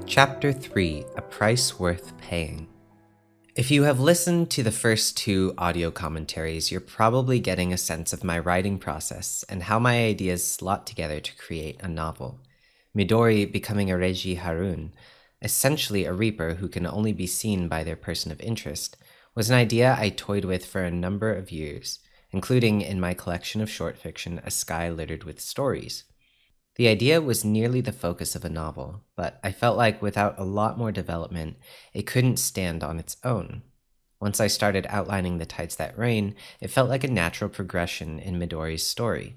Chapter 3: A Price Worth Paying. If you have listened to the first two audio commentaries, you're probably getting a sense of my writing process and how my ideas slot together to create a novel. Midori becoming a Reiji Harun, essentially a reaper who can only be seen by their person of interest, was an idea I toyed with for a number of years, including in my collection of short fiction, A Sky Littered with Stories. The idea was nearly the focus of a novel, but I felt like without a lot more development, it couldn't stand on its own. Once I started outlining the tides that rain, it felt like a natural progression in Midori's story,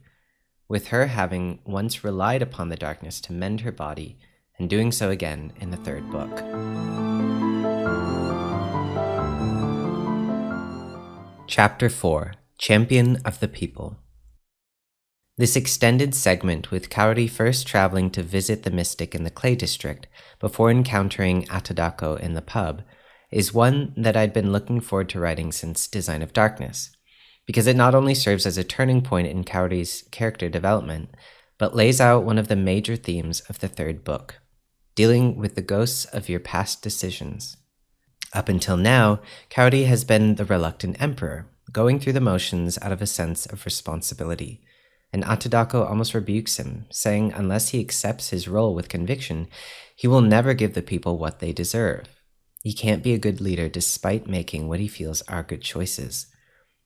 with her having once relied upon the darkness to mend her body, and doing so again in the third book. Chapter 4: Champion of the People. This extended segment with Kaori first traveling to visit the mystic in the Clay District before encountering Atadako in the pub is one that I'd been looking forward to writing since Design of Darkness, because it not only serves as a turning point in Kaori's character development, but lays out one of the major themes of the third book, dealing with the ghosts of your past decisions. Up until now, Kaori has been the reluctant emperor, going through the motions out of a sense of responsibility. And Atadako almost rebukes him, saying unless he accepts his role with conviction, he will never give the people what they deserve. He can't be a good leader despite making what he feels are good choices.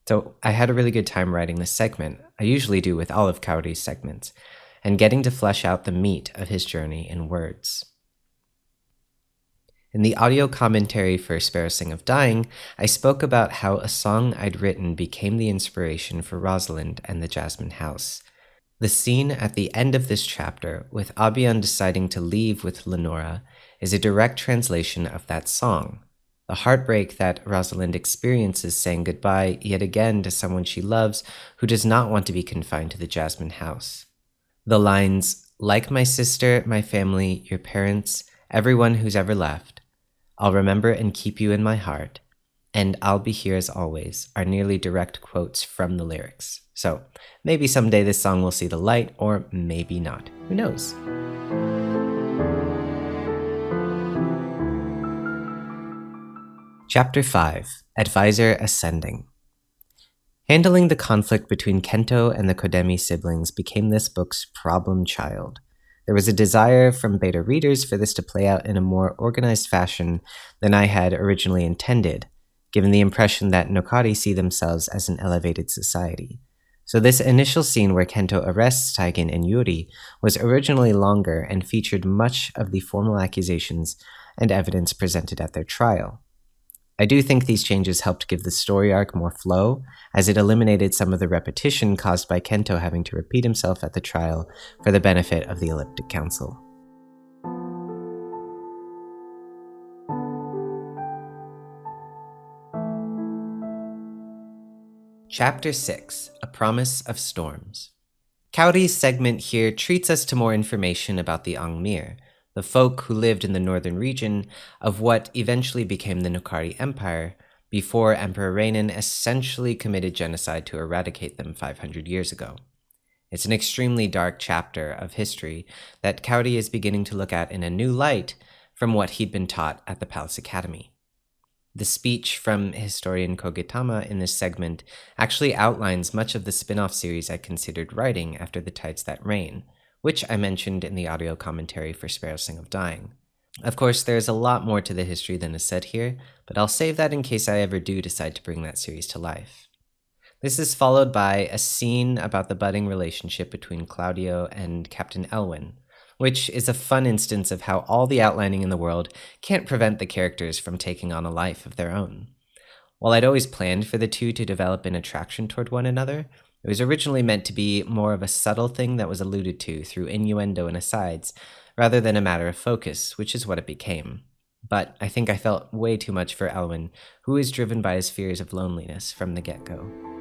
So I had a really good time writing this segment, I usually do with all of Kaori's segments, and getting to flesh out the meat of his journey in words. In the audio commentary for Sparrows of Dying, I spoke about how a song I'd written became the inspiration for Rosalind and the Jasmine House. The scene at the end of this chapter, with Abion deciding to leave with Lenora, is a direct translation of that song. The heartbreak that Rosalind experiences saying goodbye yet again to someone she loves who does not want to be confined to the Jasmine House. The lines, "Like my sister, my family, your parents, everyone who's ever left, I'll remember and keep you in my heart, and I'll be here as always," are nearly direct quotes from the lyrics. So maybe someday this song will see the light, or maybe not. Who knows? Chapter 5: Advisor Ascending. Handling the conflict between Kento and the Kodemi siblings became this book's problem child. There was a desire from beta readers for this to play out in a more organized fashion than I had originally intended, given the impression that Nokari see themselves as an elevated society. So this initial scene where Kento arrests Taigen and Yuri was originally longer and featured much of the formal accusations and evidence presented at their trial. I do think these changes helped give the story arc more flow, as it eliminated some of the repetition caused by Kento having to repeat himself at the trial for the benefit of the Elliptic Council. Chapter 6: A Promise of Storms. Kaori's segment here treats us to more information about the Angmir, the folk who lived in the northern region of what eventually became the Nokari Empire, before Emperor Reinin essentially committed genocide to eradicate them 500 years ago. It's an extremely dark chapter of history that Kaori is beginning to look at in a new light from what he'd been taught at the Palace Academy. The speech from historian Kogetama in this segment actually outlines much of the spin-off series I considered writing after The Tides That Rain, which I mentioned in the audio commentary for Sparrows of Dying. Of course, there's a lot more to the history than is said here, but I'll save that in case I ever do decide to bring that series to life. This is followed by a scene about the budding relationship between Claudio and Captain Elwyn, which is a fun instance of how all the outlining in the world can't prevent the characters from taking on a life of their own. While I'd always planned for the two to develop an attraction toward one another, it was originally meant to be more of a subtle thing that was alluded to through innuendo and asides, rather than a matter of focus, which is what it became. But I think I felt way too much for Elwyn, who is driven by his fears of loneliness from the get-go.